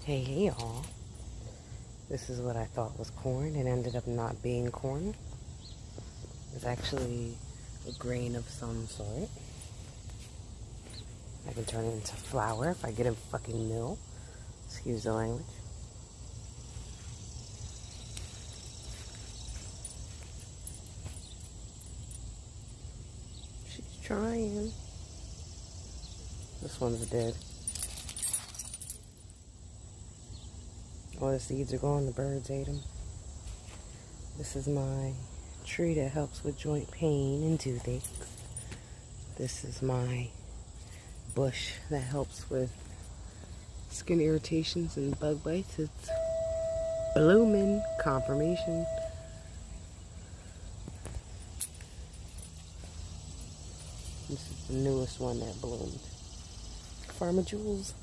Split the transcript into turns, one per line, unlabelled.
Hey y'all, this is what I thought was corn and ended up not being corn. It's actually a grain of some sort. I can turn it into flour if I get a fucking mill. Excuse the language. She's trying. This one's dead. All the seeds are gone, the birds ate them. This is my tree that helps with joint pain and toothaches. This is my bush that helps with skin irritations and bug bites. It's blooming. Confirmation. This is the newest one that bloomed. Farmer Jules.